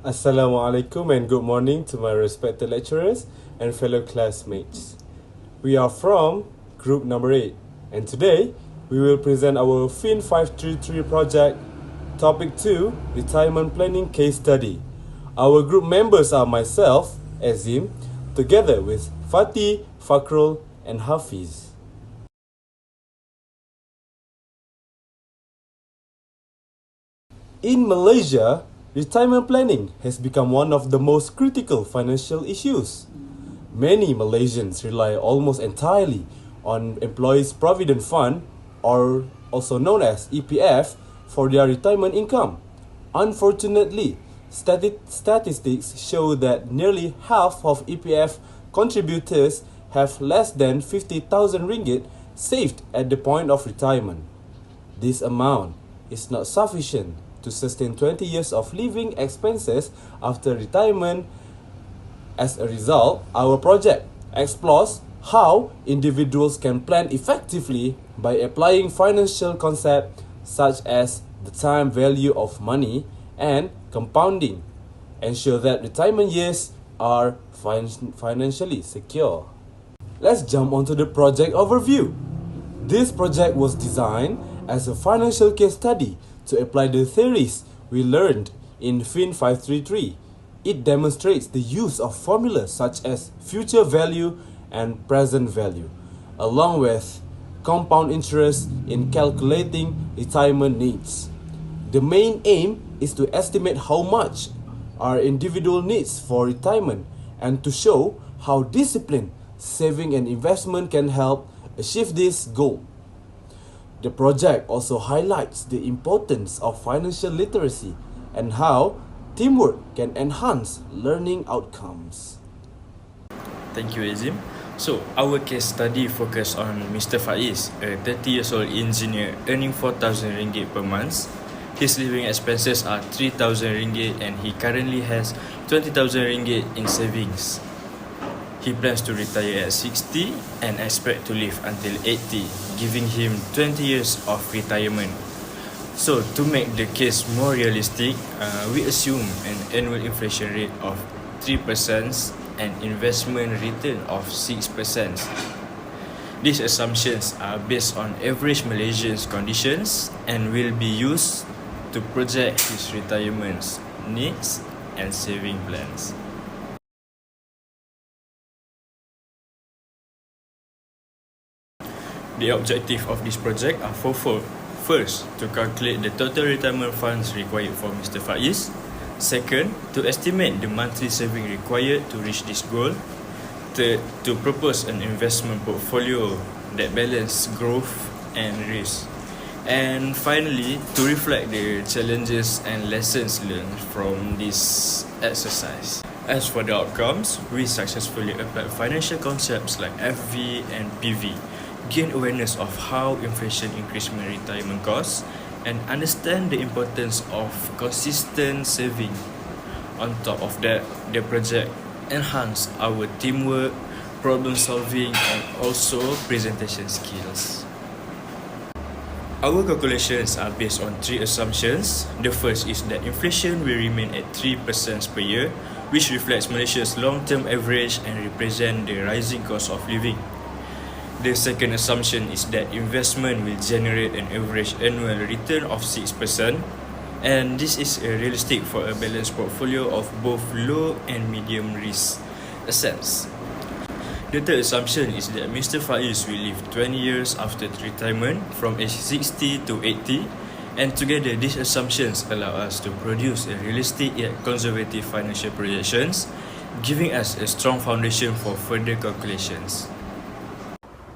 Assalamualaikum and good morning to my respected lecturers and fellow classmates. We are from group number 8 and today we will present our FIN533 project, topic 2, retirement planning case study. Our group members are myself, Azim, together with Fatih, Fakrul and Hafiz. In Malaysia, retirement planning has become one of the most critical financial issues. Many Malaysians rely almost entirely on Employees Provident Fund, or also known as EPF, for their retirement income. Unfortunately, statistics show that nearly half of EPF contributors have less than 50,000 ringgit saved at the point of retirement. This amount is not sufficient to sustain 20 years of living expenses after retirement. As a result, our project explores how individuals can plan effectively by applying financial concepts such as the time value of money and compounding, ensure that retirement years are financially secure. Let's jump onto the project overview. This project was designed as a financial case study to apply the theories we learned in FIN533. It demonstrates the use of formulas such as future value and present value, along with compound interest in calculating retirement needs. The main aim is to estimate how much our individual needs for retirement and to show how discipline, saving and investment can help achieve this goal. The project also highlights the importance of financial literacy and how teamwork can enhance learning outcomes. Thank you, Azim. So, our case study focused on Mr. Faiz, a 30 years old engineer earning 4,000 ringgit per month. His living expenses are 3,000 ringgit and he currently has 20,000 ringgit in savings. He plans to retire at 60 and expect to live until 80, giving him 20 years of retirement. So, to make the case more realistic, we assume an annual inflation rate of 3% and investment return of 6%. These assumptions are based on average Malaysians conditions and will be used to project his retirement needs and saving plans. The objective of this project are fourfold. First, to calculate the total retirement funds required for Mr. Faiz. Second, to estimate the monthly saving required to reach this goal. Third, to propose an investment portfolio that balances growth and risk. And finally, to reflect the challenges and lessons learned from this exercise. As for the outcomes, we successfully applied financial concepts like FV and PV, gain awareness of how inflation increased my retirement costs, and understand the importance of consistent saving. On top of that, the project enhanced our teamwork, problem solving, and also presentation skills. Our calculations are based on 3 assumptions. The first is that inflation will remain at 3% per year, which reflects Malaysia's long-term average and represent the rising cost of living. The second assumption is that investment will generate an average annual return of 6%, and this is realistic for a balanced portfolio of both low and medium risk assets. The third assumption is that Mr. Faiz will live 20 years after retirement from age 60 to 80, and together these assumptions allow us to produce a realistic yet conservative financial projections, giving us a strong foundation for further calculations.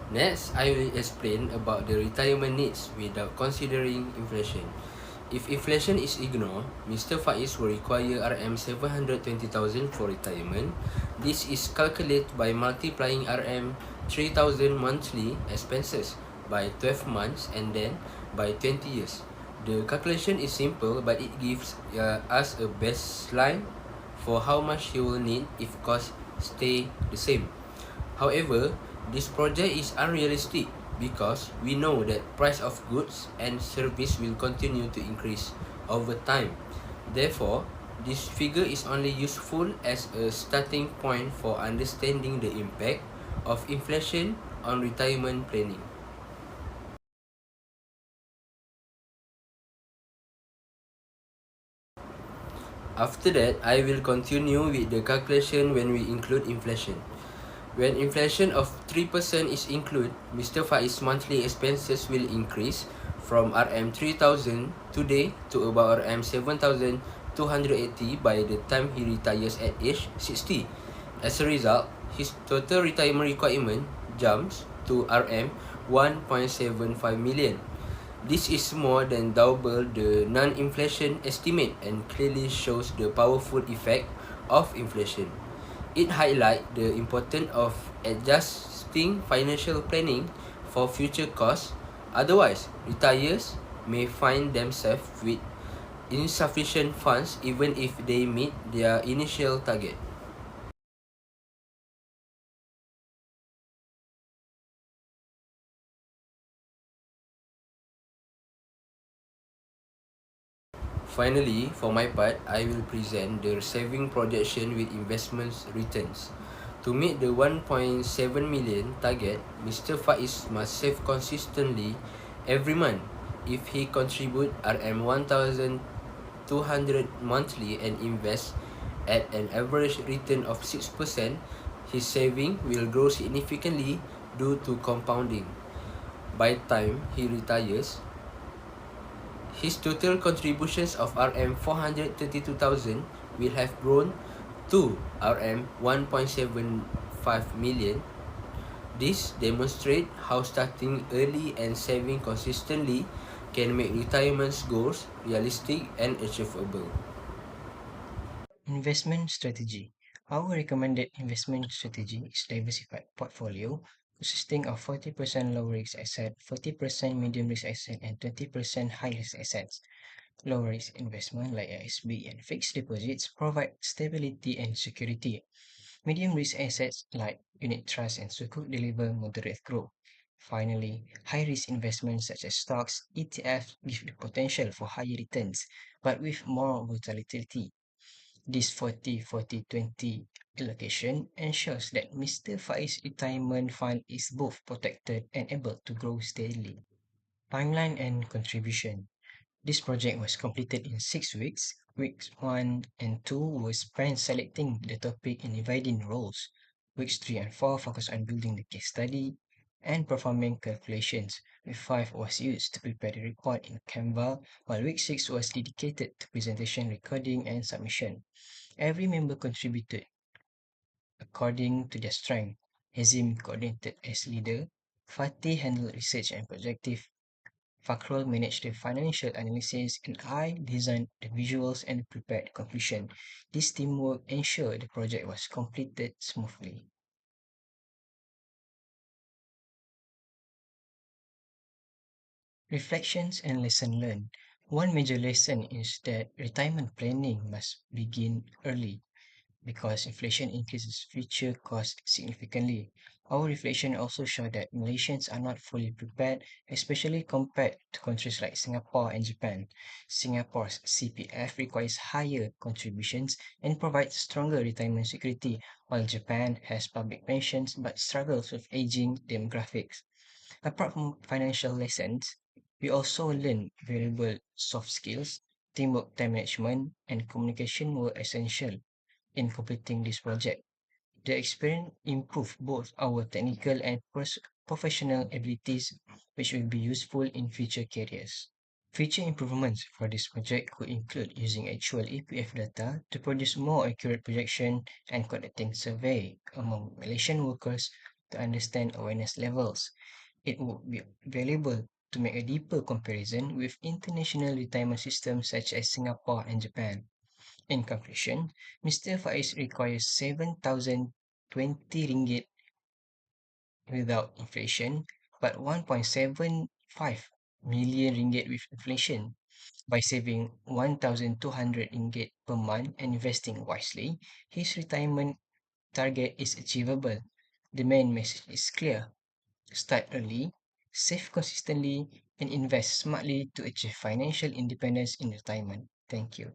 Next, I will explain about the retirement needs without considering inflation. If inflation is ignored, Mr. Faiz will require RM720,000 for retirement. This is calculated by multiplying RM3,000 monthly expenses by 12 months and then by 20 years. The calculation is simple, but it gives us a baseline for how much he will need if costs stay the same. However, this project is unrealistic because we know that price of goods and service will continue to increase over time. Therefore, This figure is only useful as a starting point for understanding the impact of inflation on retirement planning. After that, I will continue with the calculation when we include inflation. When inflation of 3% is included, Mr. Faiz's monthly expenses will increase from RM 3,000 today to about RM 7,280 by the time he retires at age 60. As a result, his total retirement requirement jumps to RM 1.75 million. This is more than double the non-inflation estimate and clearly shows the powerful effect of inflation. It highlights the importance of adjusting financial planning for future costs. Otherwise, retirees may find themselves with insufficient funds even if they meet their initial target. Finally, for my part, I will present the saving projection with investments returns. To meet the 1.7 million target, Mr. Faiz must save consistently every month. If he contribute RM 1,200 monthly and invest at an average return of 6%, his saving will grow significantly due to compounding. By the time he retires, his total contributions of RM 432,000 will have grown to RM 1.75 million. This demonstrates how starting early and saving consistently can make retirement goals realistic and achievable. Investment strategy. Our recommended investment strategy is diversified portfolio consisting of 40% low risk asset, 40% medium risk asset, and 20% high risk assets. Low risk investment like SB and fixed deposits provide stability and security. Medium risk assets like unit trust and sukuk deliver moderate growth. Finally, high risk investments such as stocks, ETFs give the potential for higher returns, but with more volatility. This 40-40-20 allocation ensures that Mr. Faiz's retirement fund is both protected and able to grow steadily. Timeline and contribution. This project was completed in 6 weeks. Weeks 1 and 2 were spent selecting the topic and dividing roles. Weeks 3 and 4 focused on building the case study and performing calculations. Week 5 was used to prepare the report in Canva, while week 6 was dedicated to presentation, recording, and submission. Every member contributed according to their strength. Hazim coordinated as leader, Fatih handled research and projective, Fakhrul managed the financial analysis, and I designed the visuals and prepared the conclusion. This teamwork ensured the project was completed smoothly. Reflections and lesson learned. One major lesson is that retirement planning must begin early because inflation increases future costs significantly. Our reflection also showed that Malaysians are not fully prepared, especially compared to countries like Singapore and Japan. Singapore's CPF requires higher contributions and provides stronger retirement security, while Japan has public pensions but struggles with aging demographics. Apart from financial lessons, we also learned valuable soft skills, teamwork, time management, and communication were essential in completing this project. The experience improved both our technical and professional abilities, which will be useful in future careers. Future improvements for this project could include using actual EPF data to produce more accurate projection and conducting survey among Malaysian workers to understand awareness levels. It would be valuable to make a deeper comparison with international retirement systems such as Singapore and Japan. In conclusion, Mr. Faiz requires 7,020 ringgit without inflation, but 1.75 million ringgit with inflation. By saving 1,200 ringgit per month and investing wisely, his retirement target is achievable. The main message is clear. Start early, save consistently, and invest smartly to achieve financial independence in retirement. Thank you.